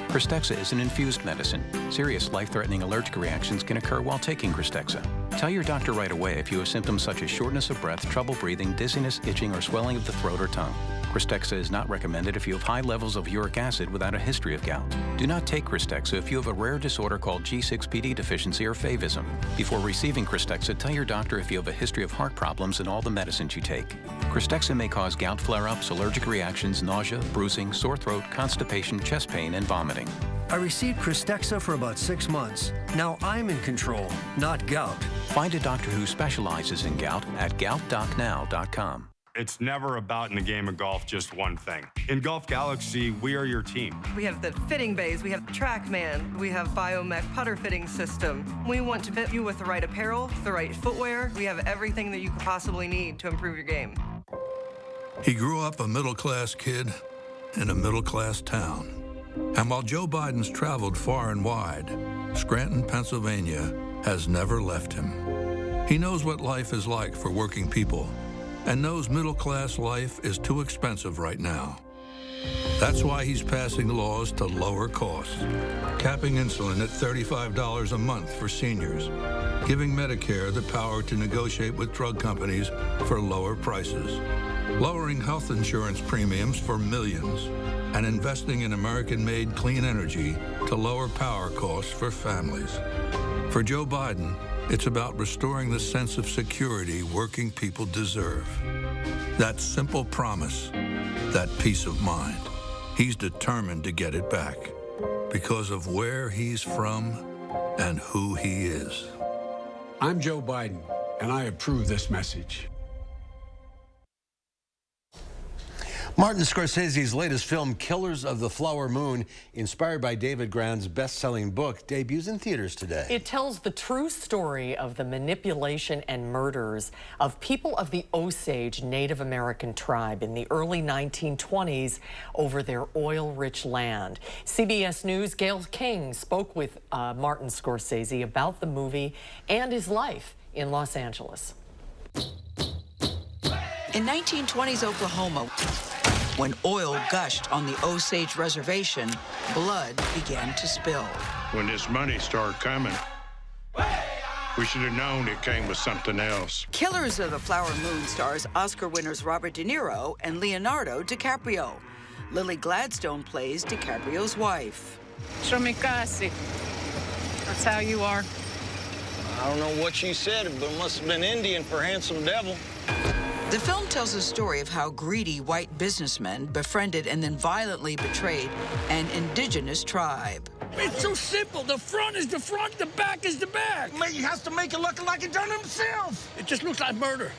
Cristexa is an infused medicine. Serious life-threatening allergic reactions can occur while taking Cristexa. Tell your doctor right away if you have symptoms such as shortness of breath, trouble breathing, dizziness, itching, or swelling of the throat or tongue. Cristexa is not recommended if you have high levels of uric acid without a history of gout. Do not take Cristexa if you have a rare disorder called G6PD deficiency or favism. Before receiving Cristexa, tell your doctor if you have a history of heart problems and all the medicines you take. Cristexa may cause gout flare-ups, allergic reactions, nausea, bruising, sore throat, constipation, chest pain, and vomiting. I received Cristexa for about 6 months. Now I'm in control, not gout. Find a doctor who specializes in gout at goutdocnow.com. It's never about, in the game of golf, just one thing. In Golf Galaxy, we are your team. We have the fitting bays, we have TrackMan, we have Biomech putter fitting system. We want to fit you with the right apparel, the right footwear. We have everything that you could possibly need to improve your game. He grew up a middle-class kid in a middle-class town. And while Joe Biden's traveled far and wide, Scranton, Pennsylvania has never left him. He knows what life is like for working people and knows middle-class life is too expensive right now. That's why he's passing laws to lower costs, capping insulin at $35 a month for seniors, giving Medicare the power to negotiate with drug companies for lower prices, lowering health insurance premiums for millions, and investing in American-made clean energy to lower power costs for families. For Joe Biden, it's about restoring the sense of security working people deserve. That simple promise, that peace of mind. He's determined to get it back because of where he's from and who he is. I'm Joe Biden, and I approve this message. Martin Scorsese's latest film, Killers of the Flower Moon, inspired by David Grant's best-selling book, debuts in theaters today. It tells the true story of the manipulation and murders of people of the Osage Native American tribe in the early 1920s over their oil-rich land. CBS News' Gail King spoke with Martin Scorsese about the movie and his life in Los Angeles. In 1920s Oklahoma, when oil gushed on the Osage Reservation, blood began to spill. When this money started coming, we should have known it came with something else. Killers of the Flower Moon stars Oscar winners Robert De Niro and Leonardo DiCaprio. Lily Gladstone plays DiCaprio's wife. Shomikasi. That's how you are. I don't know what she said, but it must have been Indian for handsome devil. The film tells a story of how greedy white businessmen befriended and then violently betrayed an indigenous tribe. It's so simple. The front is the front, the back is the back. He has to make it look like he done himself. It just looks like murder.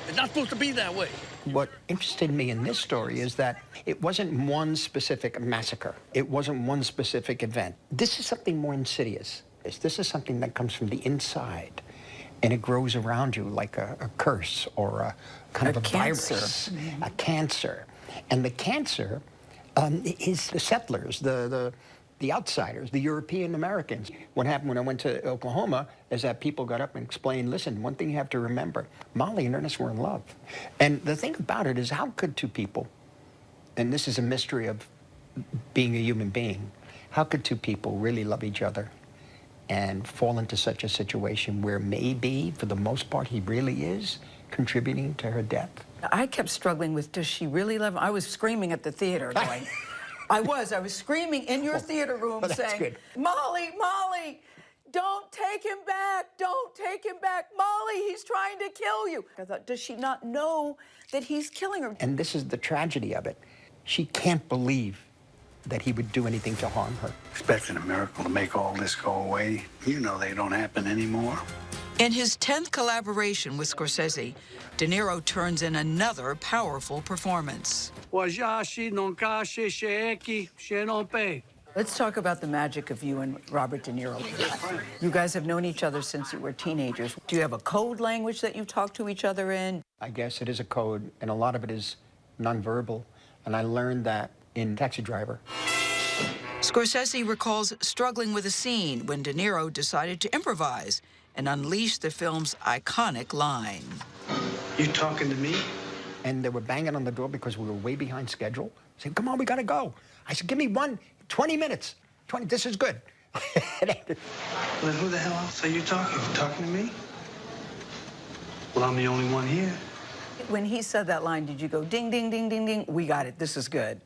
It's not supposed to be that way. What interested me in this story is that it wasn't one specific massacre. It wasn't one specific event. This is something more insidious. This is something that comes from the inside, and it grows around you like a curse or a kind of a virus, a cancer. And the cancer is the settlers, the outsiders, the European Americans. What happened when I went to Oklahoma is that people got up and explained, listen, one thing you have to remember, Molly and Ernest were in love. And the thing about it is, how could two people, and this is a mystery of being a human being, how could two people really love each other and fall into such a situation where maybe, for the most part, he really is contributing to her death? I kept struggling with, does she really love him? I was screaming at the theater going, I was screaming in your theater room saying, good. Molly, Molly, don't take him back, don't take him back. Molly, he's trying to kill you. I thought, does she not know that he's killing her? And this is the tragedy of it. She can't believe that he would do anything to harm her. Expecting a miracle to make all this go away, you know they don't happen anymore. In his 10th collaboration with Scorsese, De Niro turns in another powerful performance. Let's talk about the magic of you and Robert De Niro. You guys have known each other since you were teenagers. Do you have a code language that you talk to each other in? I guess it is a code, and a lot of it is nonverbal, and I learned that in Taxi Driver. Scorsese recalls struggling with a scene when De Niro decided to improvise and unleash the film's iconic line. You talking to me? And they were banging on the door because we were way behind schedule. I said, come on, we gotta go. I said, give me 20 minutes. 20, this is good. Well, then who the hell else are you talking? You talking to me? Well, I'm the only one here. When he said that line, did you go ding, ding, ding, ding, ding? We got it, this is good.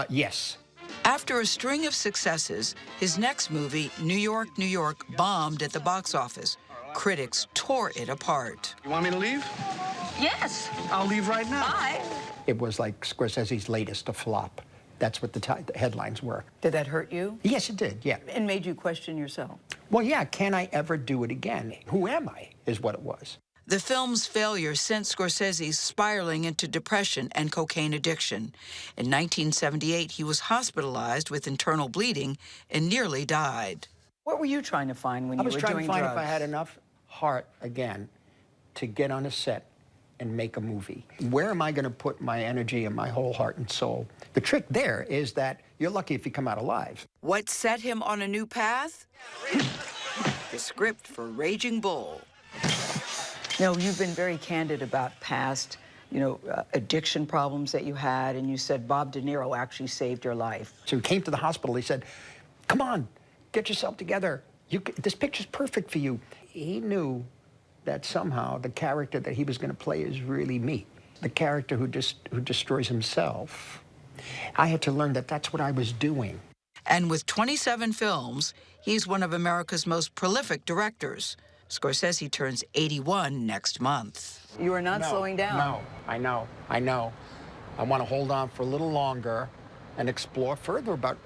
Yes. After a string of successes, his next movie, New York, New York, bombed at the box office. Critics tore it apart. You want me to leave? Yes. I'll leave right now. Bye. It was like Scorsese's latest, a flop. That's what the headlines were. Did that hurt you? Yes, it did, yeah. And made you question yourself? Well, yeah, can I ever do it again? Who am I, is what it was. The film's failure sent Scorsese spiraling into depression and cocaine addiction. In 1978, he was hospitalized with internal bleeding and nearly died. What were you trying to find when you were doing drugs? I was trying to find if I had enough heart, again, to get on a set and make a movie. Where am I going to put my energy and my whole heart and soul? The trick there is that you're lucky if you come out alive. What set him on a new path? The script for Raging Bull. No, you've been very candid about past, addiction problems that you had, and you said Bob De Niro actually saved your life. So he came to the hospital, he said, come on, get yourself together. This picture's perfect for you. He knew that somehow the character that he was going to play is really me. The character who destroys himself. I had to learn that that's what I was doing. And with 27 films, he's one of America's most prolific directors. Scorsese turns 81 next month. You are not slowing down. No, I know. I want to hold on for a little longer and explore further about,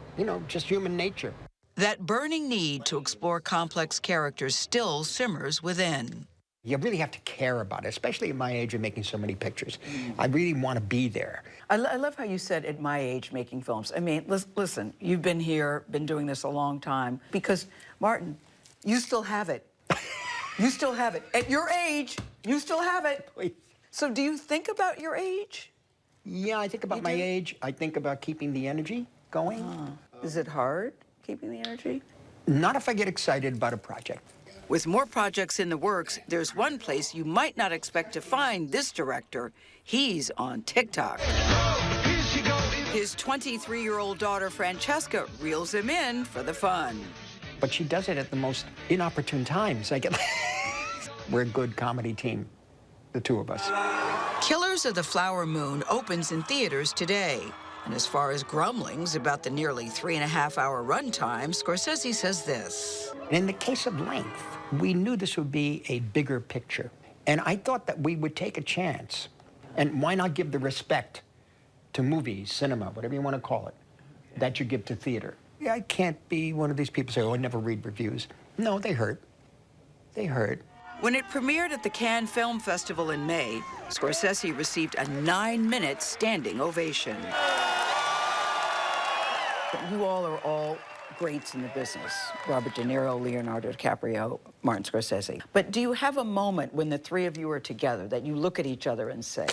just human nature. That burning need to explore complex characters still simmers within. You really have to care about it, especially at my age of making so many pictures. I really want to be there. I love how you said at my age making films. I mean, listen, you've been here, been doing this a long time, because, Martin, you still have it. You still have it. At your age, you still have it. Please. So do you think about your age? Yeah, I think about my age. I think about keeping the energy going. Is it hard, keeping the energy? Not if I get excited about a project. With more projects in the works, there's one place you might not expect to find this director. He's on TikTok. His 23-year-old daughter, Francesca, reels him in for the fun. But she does it at the most inopportune times. We're a good comedy team, the two of us. Killers of the Flower Moon opens in theaters today. And as far as grumblings about the nearly 3.5-hour runtime, Scorsese says this. In the case of length, we knew this would be a bigger picture. And I thought that we would take a chance. And why not give the respect to movies, cinema, whatever you want to call it, that you give to theater? Yeah, I can't be one of these people who say, oh, I never read reviews. No, they hurt. They hurt. When it premiered at the Cannes Film Festival in May, Scorsese received a 9-minute standing ovation. You all are all greats in the business. Robert De Niro, Leonardo DiCaprio, Martin Scorsese. But do you have a moment when the three of you are together that you look at each other and say,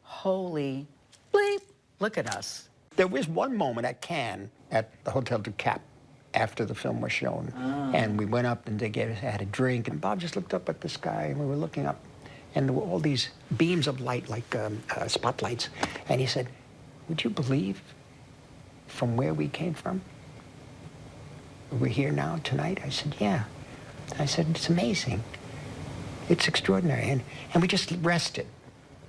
holy bleep, look at us? There was one moment at Cannes at the Hotel du Cap after the film was shown. And we went up and they had a drink, and Bob just looked up at the sky, and we were looking up, and there were all these beams of light, like spotlights. And he said, would you believe from where we came from? We're here now, tonight? I said, yeah. I said, it's amazing. It's extraordinary. And we just rested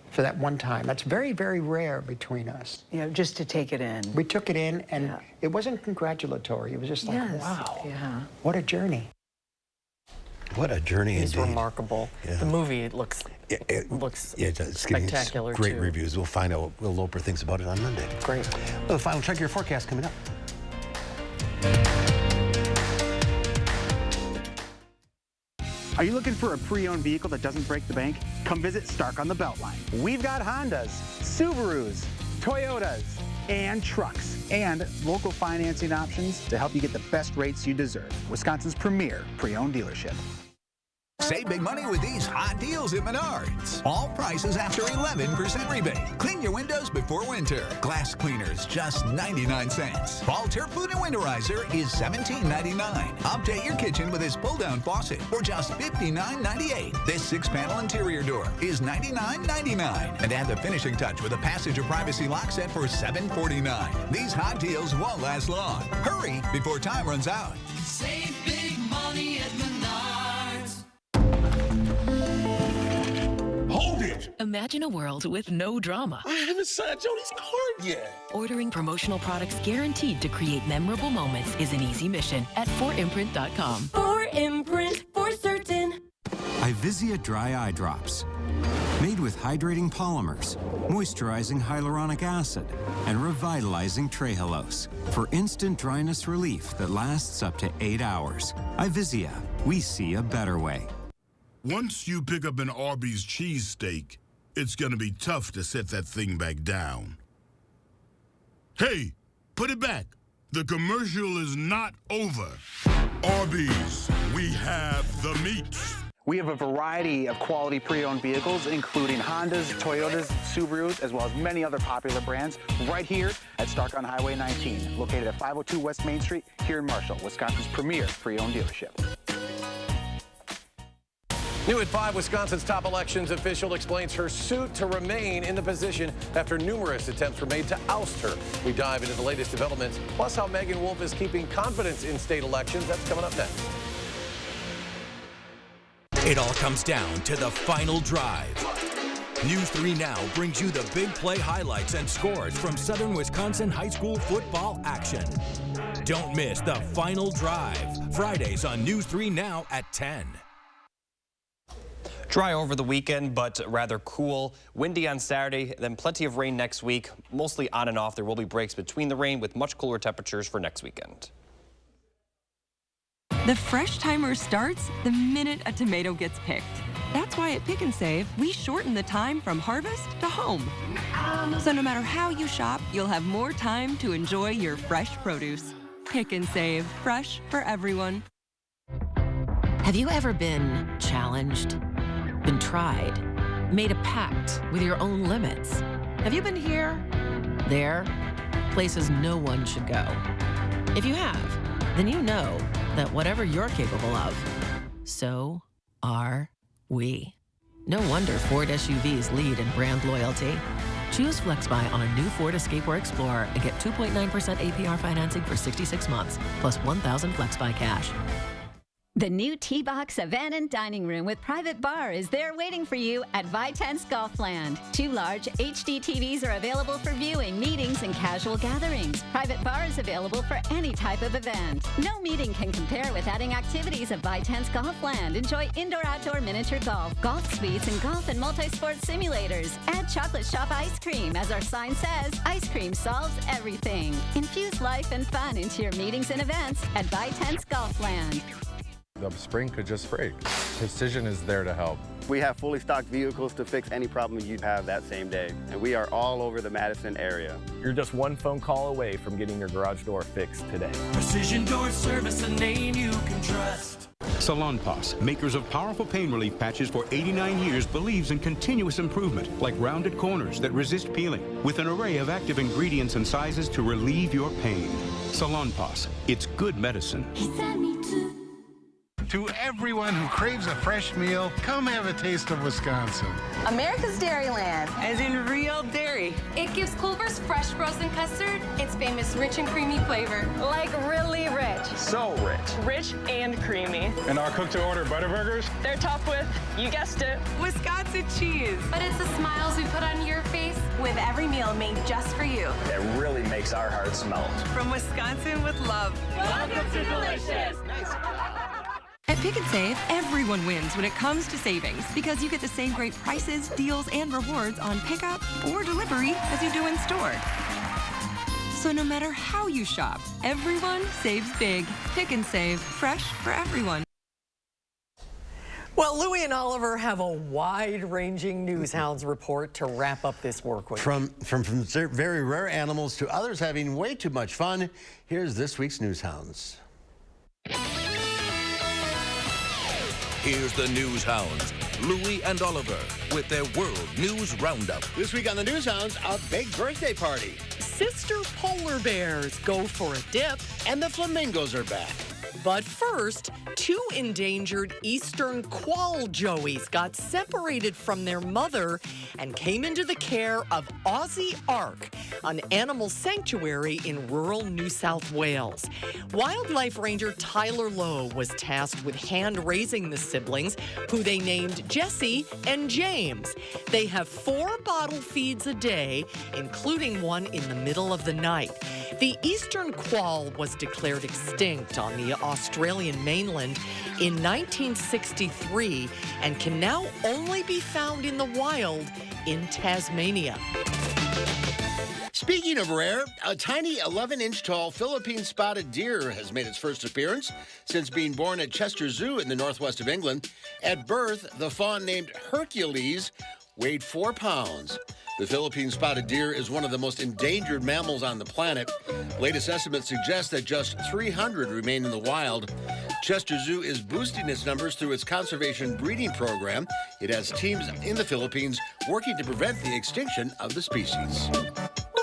for that one time. That's very, very rare between us. You know, just to take it in. We took it in, and it wasn't congratulatory. It was just like, wow, what a journey. What a journey He's indeed. remarkable. Yeah. The movie looks spectacular, great too. reviews. We'll find out what Will Loper thinks about it on Monday. Great. Well, the final check of your forecast coming up. Are you looking for a pre-owned vehicle that doesn't break the bank? Come visit Stark on the Beltline. We've got Hondas, Subarus, Toyotas, and trucks, and local financing options to help you get the best rates you deserve. Wisconsin's premier pre-owned dealership. Save big money with these hot deals at Menards. All prices after 11% rebate. Clean your windows before winter. Glass cleaners, just 99 cents. Ball turf food and winterizer is $17.99. Update your kitchen with this pull-down faucet for just $59.98. This 6-panel interior door is $99.99. And add the finishing touch with a passenger privacy lock set for $7.49. These hot deals won't last long. Hurry before time runs out. Save big money at Menards. Hold it! Imagine a world with no drama. I haven't signed Jody's card yet. Ordering promotional products guaranteed to create memorable moments is an easy mission at 4imprint.com. 4imprint, for certain. Ivisia Dry Eye Drops. Made with hydrating polymers, moisturizing hyaluronic acid, and revitalizing trehalose for instant dryness relief that lasts up to 8 hours. Ivisia, we see a better way. Once you pick up an Arby's cheesesteak, it's gonna be tough to set that thing back down. Hey, put it back. The commercial is not over. Arby's, we have the meats. We have a variety of quality pre-owned vehicles, including Hondas, Toyotas, Subarus, as well as many other popular brands, right here at Stark on Highway 19, located at 502 West Main Street here in Marshall, Wisconsin's premier pre-owned dealership. New at 5, Wisconsin's top elections official explains her suit to remain in the position after numerous attempts were made to oust her. We dive into the latest developments, plus how Megan Wolf is keeping confidence in state elections. That's coming up next. It all comes down to the final drive. News 3 Now brings you the big play highlights and scores from Southern Wisconsin high school football action. Don't miss the final drive. Fridays on News 3 Now at 10. Dry over the weekend, but rather cool. Windy on Saturday, then plenty of rain next week. Mostly on and off. There will be breaks between the rain with much cooler temperatures for next weekend. The fresh timer starts the minute a tomato gets picked. That's why at Pick and Save, we shorten the time from harvest to home. So no matter how you shop, you'll have more time to enjoy your fresh produce. Pick and Save, fresh for everyone. Have you ever been challenged? Been tried? Made a pact with your own limits? Have you been here? There? Places no one should go. If you have, then you know that whatever you're capable of, So are we. No wonder Ford SUVs lead in brand loyalty. Choose FlexBuy on a new Ford Escape or Explorer and get 2.9% APR financing for 66 months, plus $1,000 FlexBuy cash. The new T-Box Abandoned Dining Room with private bar is there waiting for you at Vitense Golfland. 2 large HD TVs are available for viewing, meetings, and casual gatherings. Private bar is available for any type of event. No meeting can compare with adding activities of Vitense Golfland. Enjoy indoor-outdoor miniature golf, golf suites, and golf and multi-sport simulators. Add chocolate shop ice cream. As our sign says, ice cream solves everything. Infuse life and fun into your meetings and events at Vitense Golfland. The spring could just break. Precision is there to help. We have fully stocked vehicles to fix any problem you'd have that same day. And we are all over the Madison area. You're just one phone call away from getting your garage door fixed today. Precision Door Service, a name you can trust. Salonpas, makers of powerful pain relief patches for 89 years, believes in continuous improvement, like rounded corners that resist peeling, with an array of active ingredients and sizes to relieve your pain. Salonpas, it's good medicine. To everyone who craves a fresh meal, come have a taste of Wisconsin. America's Dairyland. As in real dairy. It gives Culver's fresh frozen custard its famous rich and creamy flavor. Like really rich. So rich. Rich and creamy. And our cook-to-order Butterburgers? They're topped with, you guessed it, Wisconsin cheese. But it's the smiles we put on your face with every meal made just for you. It really makes our hearts melt. From Wisconsin with love. Welcome to Delicious. At Pick and Save, everyone wins when it comes to savings because you get the same great prices, deals, and rewards on pickup or delivery as you do in store. So no matter how you shop, everyone saves big. Pick and Save, fresh for everyone. Well, Louie and Oliver have a wide-ranging News Hounds report to wrap up this work week. From very rare animals to others having way too much fun, here's this week's News Hounds. Here's the News Hounds, Louie and Oliver, with their World News Roundup. This week on the News Hounds, a big birthday party. Sister polar bears go for a dip. And the flamingos are back. But first, 2 endangered eastern quoll joeys got separated from their mother and came into the care of Aussie Ark, an animal sanctuary in rural New South Wales. Wildlife ranger Tyler Lowe was tasked with hand-raising the siblings, who they named Jesse and James. They have 4 bottle feeds a day, including one in the middle of the night. The eastern quoll was declared extinct on the Australian mainland in 1963 and can now only be found in the wild in Tasmania. Speaking of rare, a tiny 11-inch tall Philippine spotted deer has made its first appearance since being born at Chester Zoo in the northwest of England. At birth, the fawn named Hercules weighed 4 pounds. The Philippine spotted deer is one of the most endangered mammals on the planet. Latest estimates suggest that just 300 remain in the wild. Chester Zoo is boosting its numbers through its conservation breeding program. It has teams in the Philippines working to prevent the extinction of the species.